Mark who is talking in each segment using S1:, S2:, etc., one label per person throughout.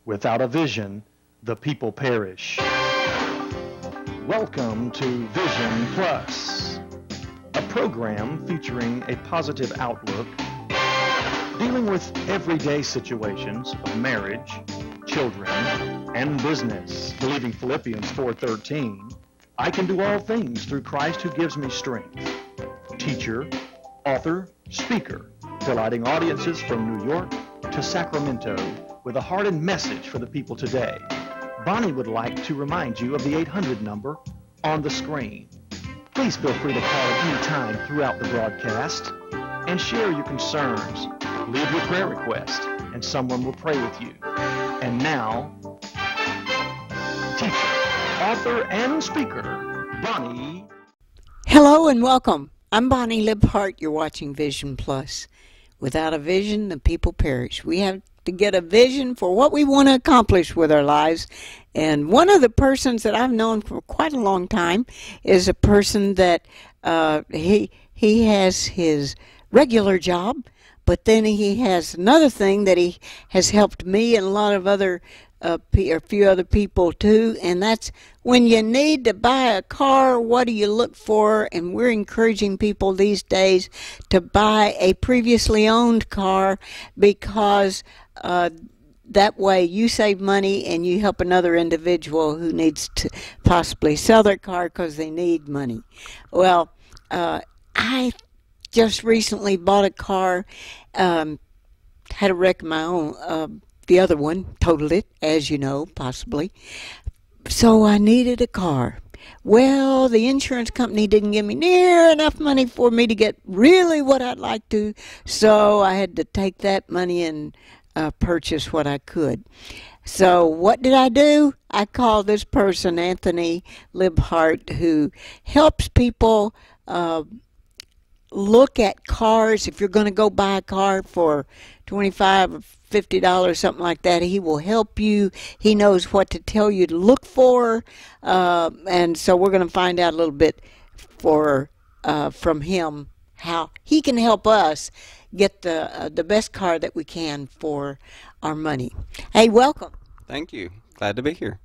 S1: Without a vision, the people perish. Welcome to Vision Plus, a program featuring a positive outlook, dealing with everyday situations of marriage, children, and business. Believing Philippians 4:13, I can do all things through Christ who gives me strength. Teacher, author, speaker, delighting audiences from New York to Sacramento with a heart and message for the people today. Bonnie would like to remind you of the 800 number on the screen. Please feel free to call at any time throughout the broadcast and share your concerns. Leave your prayer request and someone will pray with you. And now, teacher, author, and speaker, Bonnie.
S2: Hello and welcome. I'm Bonnie Libhart. You're watching Vision Plus. Without a vision, the people perish. We have to get a vision for what we want to accomplish with our lives. And one of the persons that I've known for quite a long time is a person that he has his regular job, but then he has another thing that he has helped me and a lot of other a few other people too, and that's when you need to buy a car, what do you look for? And we're encouraging people these days to buy a previously owned car because that way you save money and you help another individual who needs to possibly sell their car because they need money. Well, I just recently bought a car, had a wreck of my own. The other one totaled it, as you know, possibly. So I needed a car. Well, the insurance company didn't give me near enough money for me to get really what I'd like to, so I had to take that money and purchase what I could. So what did I do? I called this person, Anthony Libhart, who helps people look at cars. If you're going to go buy a car for $25 or $50, something like that, he will help you. He knows what to tell you to look for, and so we're going to find out a little bit from him how he can help us get the best car that we can for our money. Hey, welcome.
S3: Thank you. Glad to be here.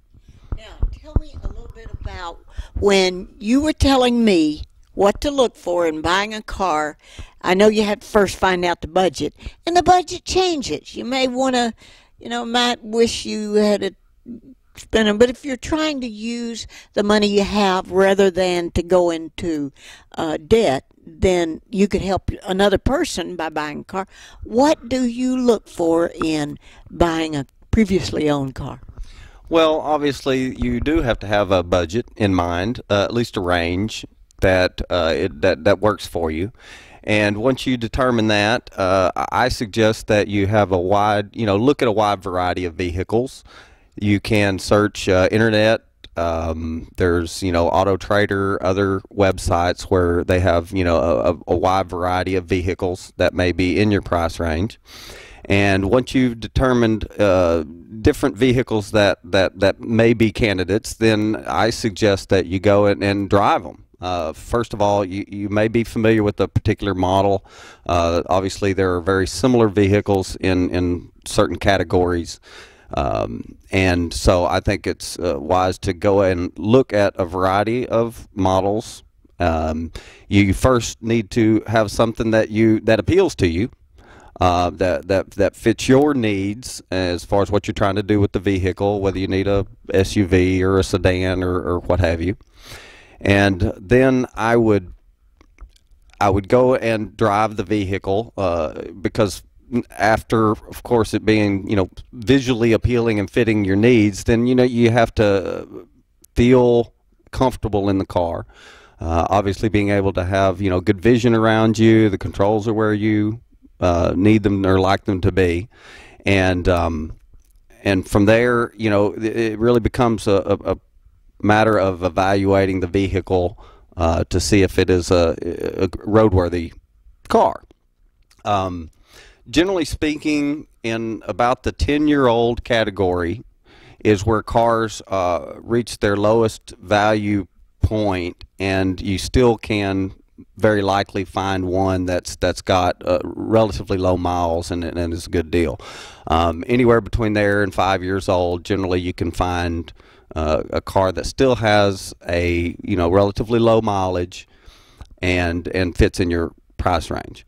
S2: Now, tell me a little bit about when you were telling me what to look for in buying a car. I know you have to first find out the budget, and the budget changes. You may want to, might wish you had to spend them, but if you're trying to use the money you have rather than to go into debt, then you could help another person by buying a car. What do you look for in buying a previously owned car?
S3: Well, obviously, you do have to have a budget in mind, at least a range that works for you. And once you determine that, I suggest that you have a wide, look at a wide variety of vehicles. You can search internet. There's, Auto Trader, other websites where they have, a wide variety of vehicles that may be in your price range. And once you've determined different vehicles that may be candidates, then I suggest that you go and drive them. First of all, you may be familiar with a particular model. Obviously, there are very similar vehicles in certain categories. And so I think it's wise to go and look at a variety of models. You first need to have something that appeals to you, that fits your needs as far as what you're trying to do with the vehicle, whether you need a SUV or a sedan or what have you. And then I would go and drive the vehicle because after, of course, it being visually appealing and fitting your needs, then you have to feel comfortable in the car. Obviously, being able to have good vision around you, the controls are where you need them or like them to be, and from there, it really becomes a matter of evaluating the vehicle to see if it is a roadworthy car. Generally speaking, in about the 10-year-old category is where cars reach their lowest value point, and you still can very likely find one that's got relatively low miles and is a good deal. Anywhere between there and 5 years old, generally you can find a car that still has a relatively low mileage and fits in your price range.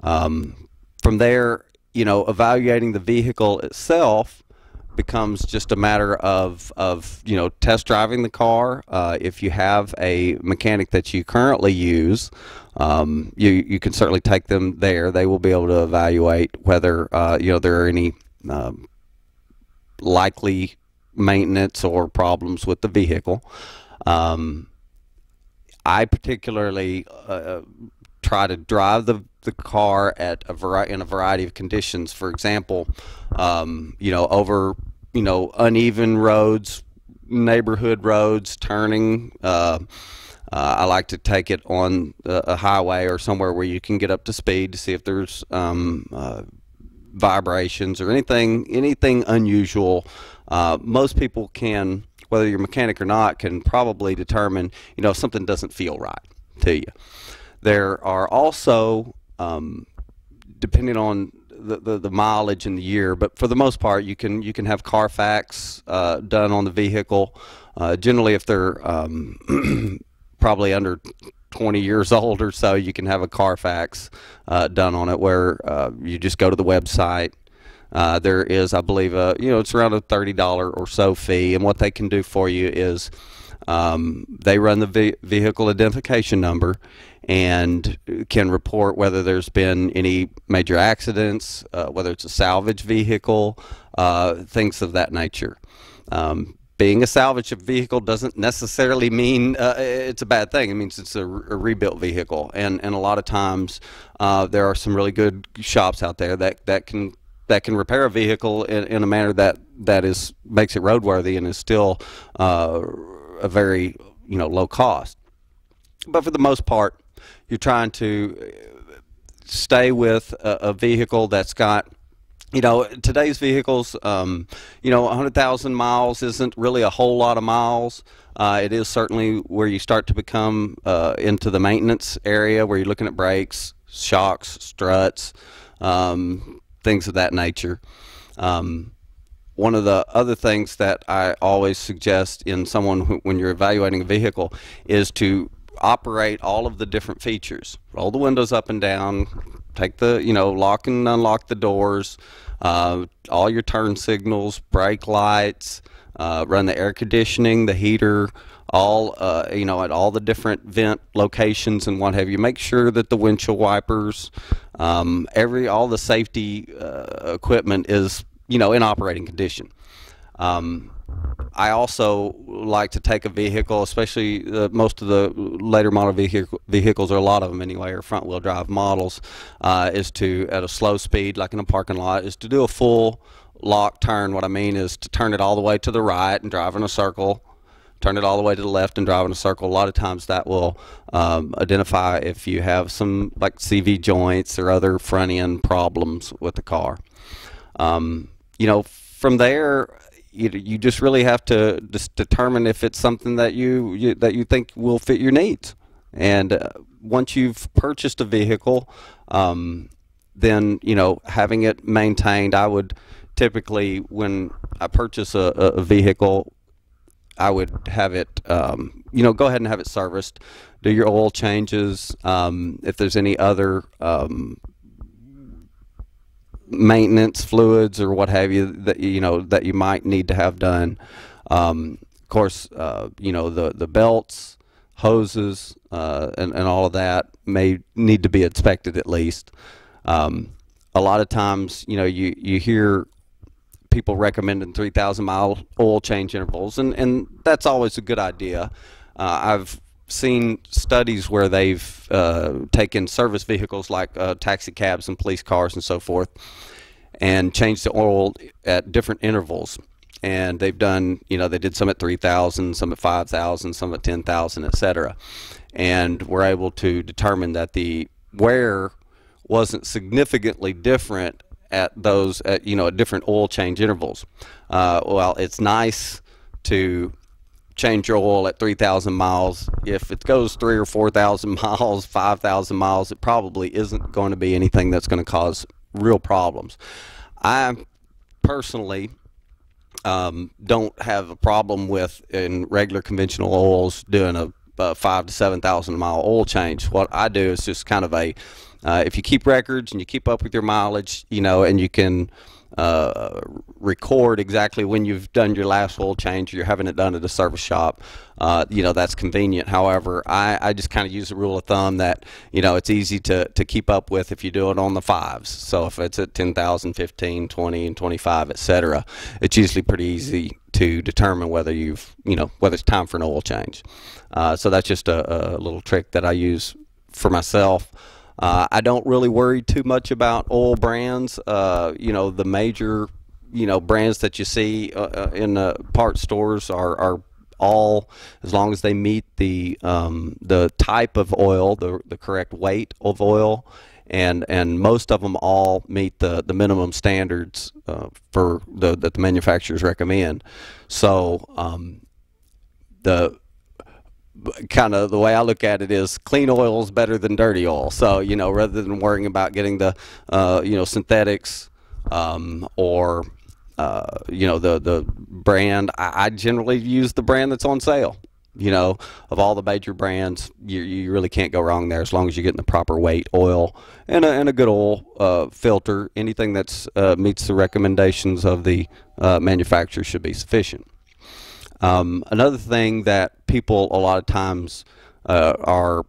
S3: From there, evaluating the vehicle itself becomes just a matter of test driving the car. If you have a mechanic that you currently use, you can certainly take them there. They will be able to evaluate whether there are any likely maintenance or problems with the vehicle. I particularly try to drive the car in a variety of conditions. For example, over uneven roads, neighborhood roads, turning. I like to take it on a highway or somewhere where you can get up to speed to see if there's vibrations or anything unusual. Most people can, whether you're a mechanic or not, can probably determine if something doesn't feel right to you. There are also, depending on the mileage and the year, but for the most part, you can have Carfax done on the vehicle. Generally, if they're probably under 20 years old or so, you can have a Carfax done on it, where you just go to the website. There is, I believe, it's around a $30 or so fee, and what they can do for you is they run the vehicle identification number and can report whether there's been any major accidents, whether it's a salvage vehicle, things of that nature. Being a salvage vehicle doesn't necessarily mean it's a bad thing. It means it's a rebuilt vehicle, and a lot of times there are some really good shops out there that can repair a vehicle in a manner that makes it roadworthy and is still a very low cost. But for the most part, you're trying to stay with a vehicle that's got, today's vehicles, 100,000 miles isn't really a whole lot of miles. It is certainly where you start to become into the maintenance area, where you're looking at brakes, shocks, struts, things of that nature. One of the other things that I always suggest in someone when you're evaluating a vehicle is to operate all of the different features. Roll the windows up and down, take the, lock and unlock the doors, all your turn signals, brake lights, run the air conditioning, the heater, all, at all the different vent locations and what have you. Make sure that the windshield wipers, all the safety equipment is, in operating condition. I also like to take a vehicle, especially most of the later model vehicles, or a lot of them anyway, are front wheel drive models, is to, at a slow speed, like in a parking lot, is to do a full lock turn. What I mean is to turn it all the way to the right and drive in a circle, turn it all the way to the left and drive in a circle. A lot of times that will identify if you have some like CV joints or other front end problems with the car. From there, you just really have to just determine if it's something that you think will fit your needs. And once you've purchased a vehicle, then having it maintained. I would typically, when I purchase a vehicle, I would have it go ahead and have it serviced. Do your oil changes. If there's any other maintenance fluids or what have you that that you might need to have done. Of course, the belts, hoses, and all of that may need to be inspected at least. A lot of times, you hear people recommending 3,000 mile oil change intervals, and that's always a good idea. I've seen studies where they've taken service vehicles like taxi cabs and police cars and so forth, and changed the oil at different intervals. And they've done, they did some at 3,000, some at 5,000, some at 10,000, etc. And we're able to determine that the wear wasn't significantly different at those, at different oil change intervals. Well, it's nice to change your oil at 3,000 miles. If it goes 3 or 4,000 miles, 5,000 miles, it probably isn't going to be anything that's going to cause real problems. I personally don't have a problem with, in regular conventional oils, doing a 5 to 7,000 mile oil change. What I do is just kind of a if you keep records and you keep up with your mileage, you know, and you can record exactly when you've done your last oil change, or you're having it done at a service shop, you know, that's convenient. However, I just kind of use a rule of thumb that, you know, it's easy to keep up with if you do it on the 5s. So if it's at 10,000, 15, 20, and 25, etc., it's usually pretty easy to determine whether whether it's time for an oil change. So that's just a little trick that I use for myself. I don't really worry too much about oil brands. The major, brands that you see in the parts stores are all, as long as they meet the type of oil, the correct weight of oil, and most of them all meet the minimum standards that the manufacturers recommend. So the way I look at it is, clean oil is better than dirty oil. So, rather than worrying about getting the synthetics or the brand, I generally use the brand that's on sale. Of all the major brands, you really can't go wrong there, as long as you're getting the proper weight oil and a good oil filter. Anything that's meets the recommendations of the manufacturer should be sufficient. Another thing that people a lot of times are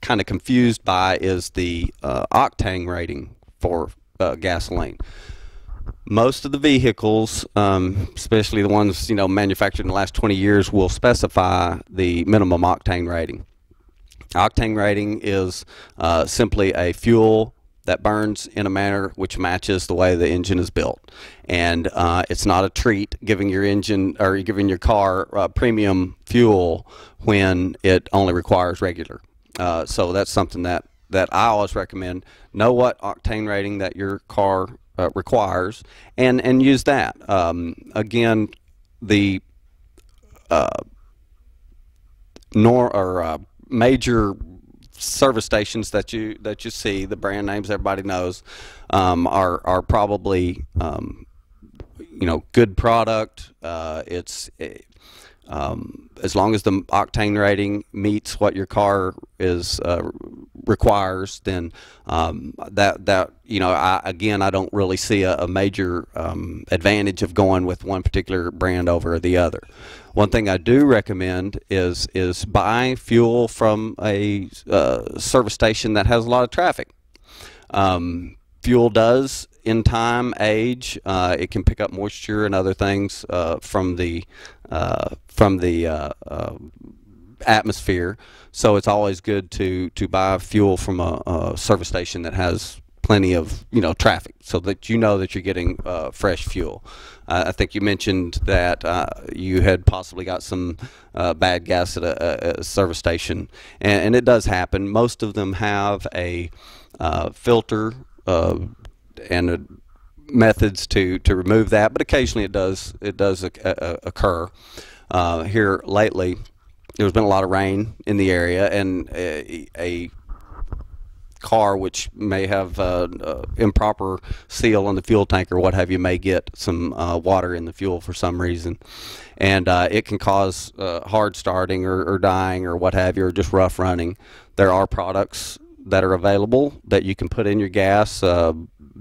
S3: kind of confused by is the octane rating for gasoline. Most of the vehicles, especially the ones manufactured in the last 20 years, will specify the minimum octane rating. Octane rating is simply a fuel that burns in a manner which matches the way the engine is built, and it's not a treat giving your engine or giving your car premium fuel when it only requires regular. So that's something that I always recommend. Know what octane rating that your car requires, and use that. Again, the major service stations that you see, the brand names everybody knows, are probably good product. It's as long as the octane rating meets what your car is requires, then I don't really see a major advantage of going with one particular brand over the other. One thing I do recommend is buy fuel from a service station that has a lot of traffic. Fuel does, in time, age. It can pick up moisture and other things from the atmosphere. So it's always good to buy fuel from a service station that has plenty of traffic, so that that you're getting fresh fuel. I think you mentioned that you had possibly got some bad gas at a service station, and it does happen. Most of them have a filter and methods to remove that, but occasionally it does occur. Here lately, there's been a lot of rain in the area, and a car which may have improper seal on the fuel tank or what have you may get some water in the fuel for some reason, and it can cause hard starting or dying or what have you, or just rough running. There are products that are available that you can put in your gas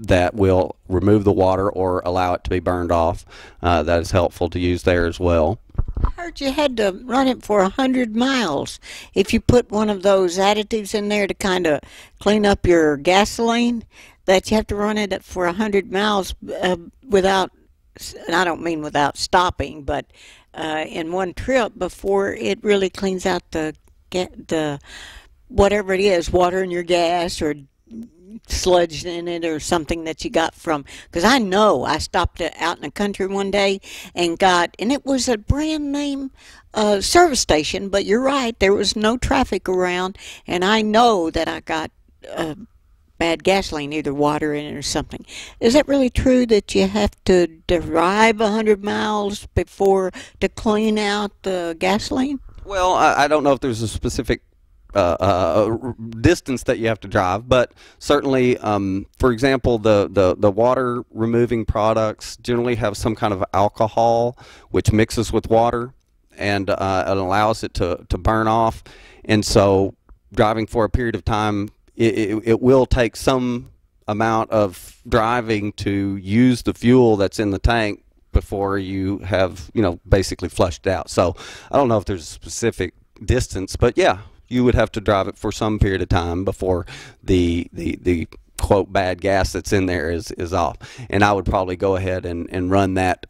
S3: that will remove the water or allow it to be burned off. That is helpful to use there as well.
S2: I heard you had to run it for 100 miles. If you put one of those additives in there to kind of clean up your gasoline, that you have to run it for 100 miles without, and I don't mean without stopping, but in one trip before it really cleans out the whatever it is, water in your gas or sludge in it or something that you got from, because I know I stopped out in the country one day and it was a brand name service station, but you're right, there was no traffic around, and I know that I got bad gasoline, either water in it or something. Is that really true that you have to drive 100 miles before to clean out the gasoline?
S3: Well, I don't know if there's a specific distance that you have to drive, but certainly, for example, the water removing products generally have some kind of alcohol which mixes with water, and it allows it to burn off. And so driving for a period of time, it will take some amount of driving to use the fuel that's in the tank before you have, basically flushed out. So I don't know if there's a specific distance, but yeah, you would have to drive it for some period of time before the quote bad gas that's in there is off. And I would probably go ahead and run that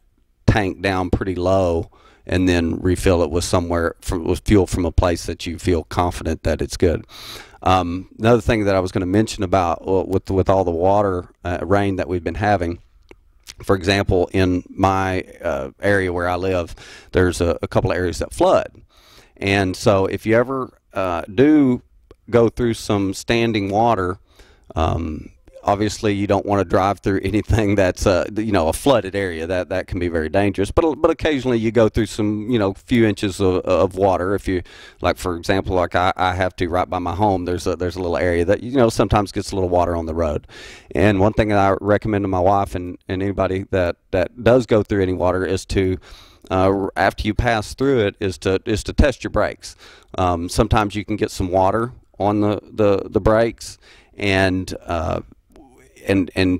S3: tank down pretty low and then refill it with with fuel from a place that you feel confident that it's good. Another thing that I was going to mention about with all the water rain that we've been having, for example, in my area where I live, there's a couple of areas that flood. And so if you ever do go through some standing water, obviously you don't want to drive through anything that's a flooded area. That can be very dangerous. But occasionally you go through some few inches of water. If you, like, for example, like I have to right by my home, there's a little area that sometimes gets a little water on the road. And one thing that I recommend to my wife and anybody that does go through any water is to after you pass through it is to test your brakes. Sometimes you can get some water on the brakes, and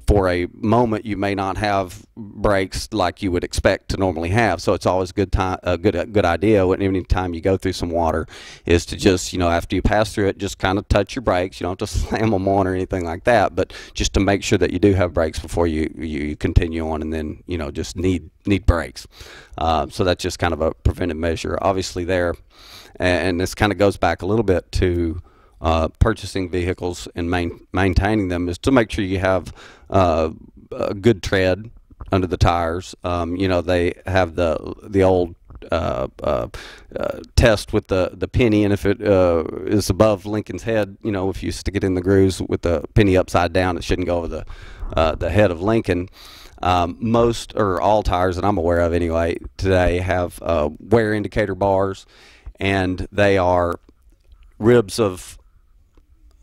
S3: for a moment you may not have brakes like you would expect to normally have. So it's always a good idea when any time you go through some water is to just after you pass through it, just kind of touch your brakes. You don't have to slam them on or anything like that, but just to make sure that you do have brakes before you continue on, and then just need brakes. So that's just kind of a preventive measure obviously there. And this kind of goes back a little bit to purchasing vehicles and maintaining them, is to make sure you have a good tread under the tires. They have the old test with the penny, and if it is above Lincoln's head, if you stick it in the grooves with the penny upside down, it shouldn't go over the head of Lincoln. Most or all tires that I'm aware of anyway today have wear indicator bars, and they are ribs of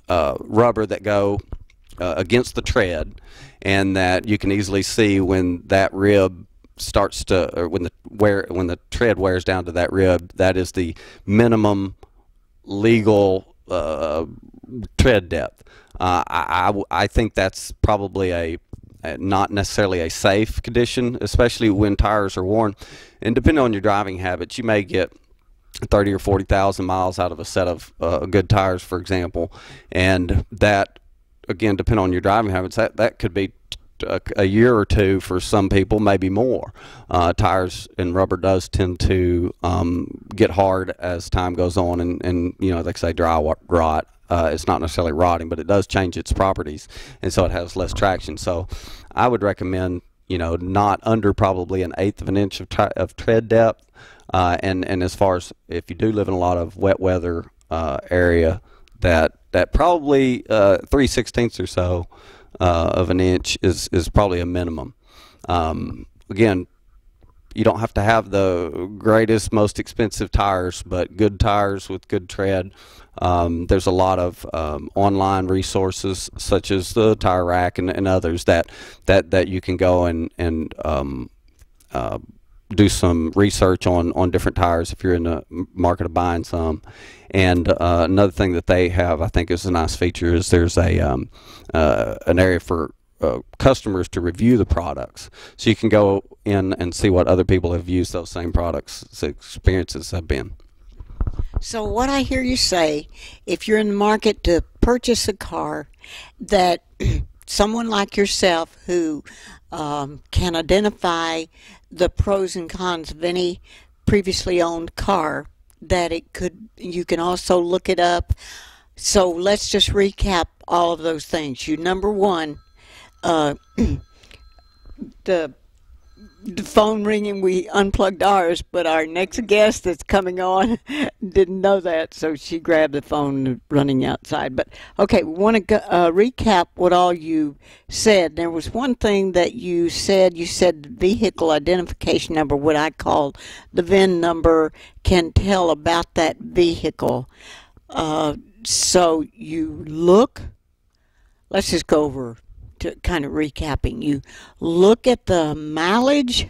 S3: rubber that go against the tread, and that you can easily see when that rib starts to, or when the tread wears down to that rib. That is the minimum legal tread depth. I think that's probably not necessarily a safe condition, especially when tires are worn. And depending on your driving habits, you may get 30 or 40,000 miles out of a set of good tires, for example, and that, again, depending on your driving habits, that could be a year or two for some people, maybe more. Tires and rubber does tend to get hard as time goes on, and they say dry rot. It's not necessarily rotting, but it does change its properties, and so it has less traction. So I would recommend not under probably 1/8 of an inch of tread depth. And as far as if you do live in a lot of wet weather area, that probably 3/16 or so of an inch is probably a minimum. Again, you don't have to have the greatest, most expensive tires, but good tires with good tread. There's a lot of online resources such as the Tire Rack and others that you can go and do some research on different tires if you're in the market of buying some. And another thing that they have, I think, is a nice feature, is there's an area for customers to review the products, so you can go in and see what other people have used those same products' experiences have been.
S2: So what I hear you say, if you're in the market to purchase a car, that someone like yourself who can identify the pros and cons of any previously owned car, that you can also look it up. So let's just recap all of those things. Number one, the the phone ringing, we unplugged ours, but our next guest that's coming on didn't know that, so she grabbed the phone running outside. But okay, we want to recap what all you said. There was one thing that you said. You said the vehicle identification number, what I call the VIN number, can tell about that vehicle. So you look. Let's just go over to kind of recapping. You look at the mileage,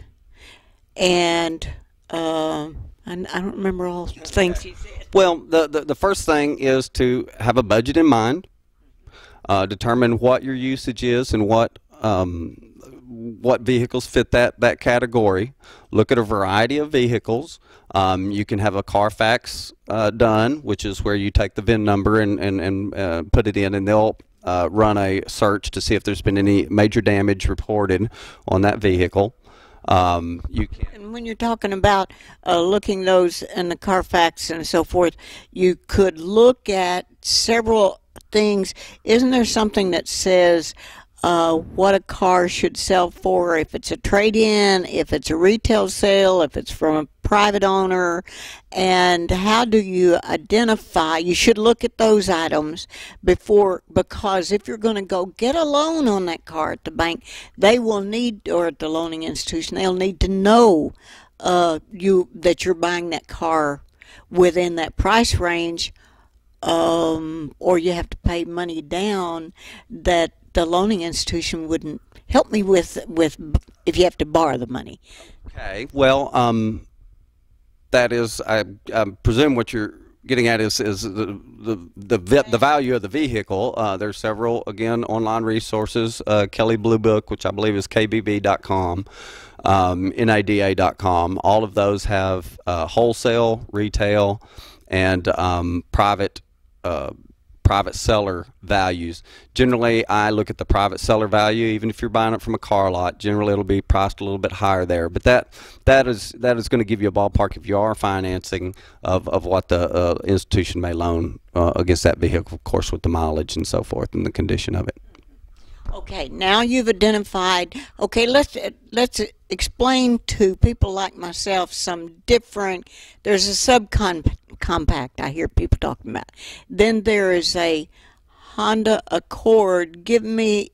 S2: and I don't remember all the things you said.
S3: Well, the first thing is to have a budget in mind, determine what your usage is and what vehicles fit that category. Look at a variety of vehicles. You can have a Carfax done, which is where you take the VIN number and put it in, and they'll run a search to see if there's been any major damage reported on that vehicle. You can.
S2: And when you're talking about looking those in the Carfax and so forth, you could look at several things. Isn't there something that says what a car should sell for, if it's a trade-in, if it's a retail sale, if it's from a private owner, and how do you identify? You should look at those items before, because if you're going to go get a loan on that car at the bank, they will need, or at the loaning institution, they'll need to know that you're buying that car within that price range, or you have to pay money down that the loaning institution wouldn't help me with if you have to borrow the money.
S3: Okay. Well, that is, I presume what you're getting at is the value of the vehicle. There's several, again, online resources. Kelley Blue Book, which I believe is kbb.com, nada.com. All of those have wholesale, retail, and private seller values. Generally, I look at the private seller value. Even if you're buying it from a car lot, generally it'll be priced a little bit higher there. But that is going to give you a ballpark if you are financing of what the institution may loan against that vehicle, of course, with the mileage and so forth and the condition of it.
S2: Okay, now you've identified. Okay, let's explain to people like myself some different. There's a subcompact I hear people talking about. Then there is a Honda Accord. Give me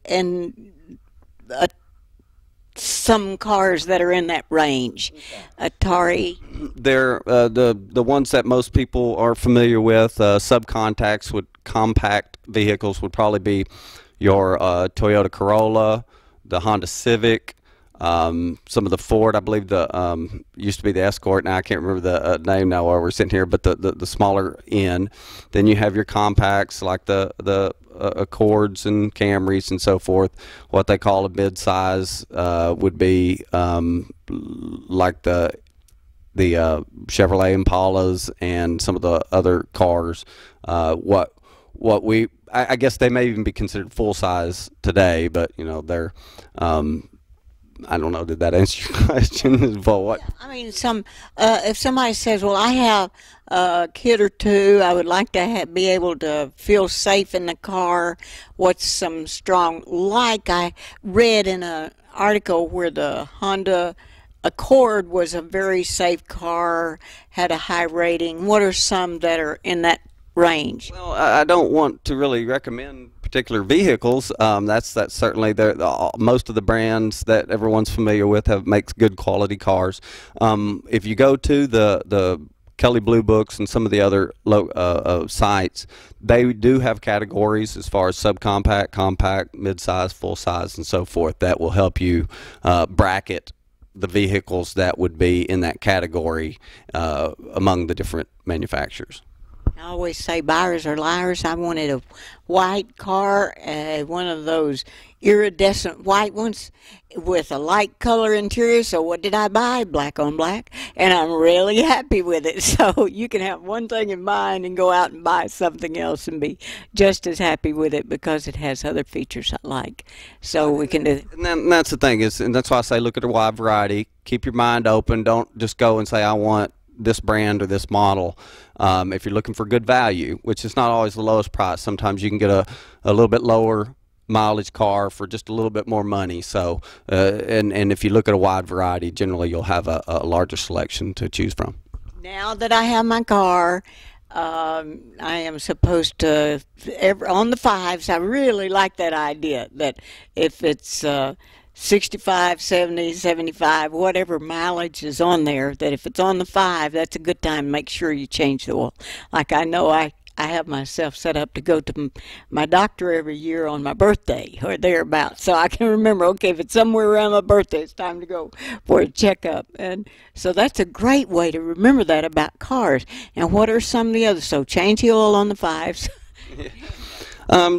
S2: some cars that are in that range. Atari.
S3: They're the ones that most people are familiar with. Subcompacts compact vehicles would probably be your Toyota Corolla, the Honda Civic, some of the Ford. I believe the used to be the Escort. Now I can't remember the name now while we're sitting here, but the smaller end. Then you have your compacts like the Accords and Camrys and so forth. What they call a mid-size would be like the Chevrolet Impalas and some of the other cars. I guess they may even be considered full size today, but you know they're. I don't know. Did that answer your question? Well, what?
S2: I mean, if somebody says, "Well, I have a kid or two, I would like to be able to feel safe in the car." What's some strong? Like I read in an article where the Honda Accord was a very safe car, had a high rating. What are some that are in that range?
S3: Well, I don't want to really recommend particular vehicles. That's certainly most of the brands that everyone's familiar with makes good quality cars. If you go to the Kelley Blue Books and some of the other sites, they do have categories as far as subcompact, compact, midsize, full size, and so forth. That will help you bracket the vehicles that would be in that category among the different manufacturers.
S2: I always say buyers are liars. I wanted a white car, one of those iridescent white ones with a light color interior. So what did I buy? Black on black. And I'm really happy with it. So you can have one thing in mind and go out and buy something else and be just as happy with it because it has other features I like. So we can do.
S3: And that's the thing and that's why I say look at a wide variety. Keep your mind open. Don't just go and say I want this brand or this model. If you're looking for good value, which is not always the lowest price, sometimes you can get a little bit lower mileage car for just a little bit more money. So, and if you look at a wide variety, generally you'll have a larger selection to choose from.
S2: Now that I have my car, I am supposed to, on the fives, I really like that idea that if it's 65, 70, 75, whatever mileage is on there, that if it's on the five, that's a good time to make sure you change the oil. Like I know I have myself set up to go to my doctor every year on my birthday or thereabouts. So I can remember, okay, if it's somewhere around my birthday, it's time to go for a checkup. And so that's a great way to remember that about cars. And what are some of the others? So change the oil on the fives.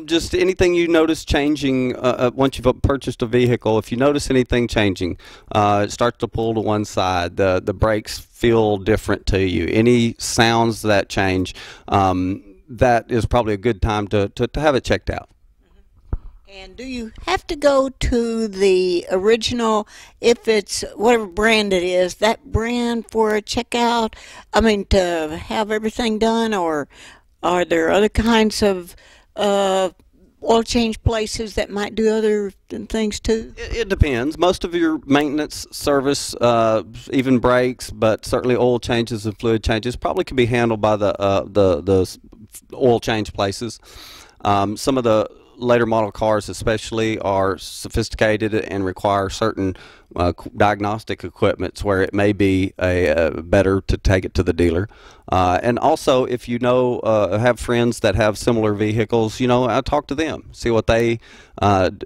S3: Just anything you notice changing once you've purchased a vehicle. If you notice anything changing, it starts to pull to one side. The brakes feel different to you. Any sounds that change, that is probably a good time to have it checked out.
S2: And do you have to go to the original, if it's whatever brand it is, that brand for a checkout? I mean, to have everything done, or are there other kinds of oil change places that might do other things too?
S3: It depends. Most of your maintenance service, even brakes, but certainly oil changes and fluid changes, probably can be handled by the oil change places. Some of the later model cars especially are sophisticated and require certain diagnostic equipment where it may be better to take it to the dealer. And also, if you know, have friends that have similar vehicles, you know, talk to them, see what they,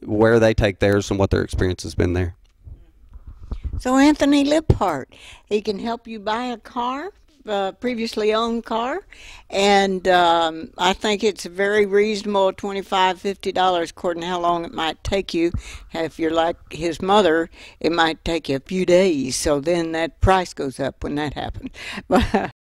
S3: where they take theirs and what their experience has been there.
S2: So Anthony Liphart, he can help you buy a car, previously owned car, and I think it's very reasonable, $25, $50, according to how long it might take you. If you're like his mother, it might take you a few days, so then that price goes up when that happens.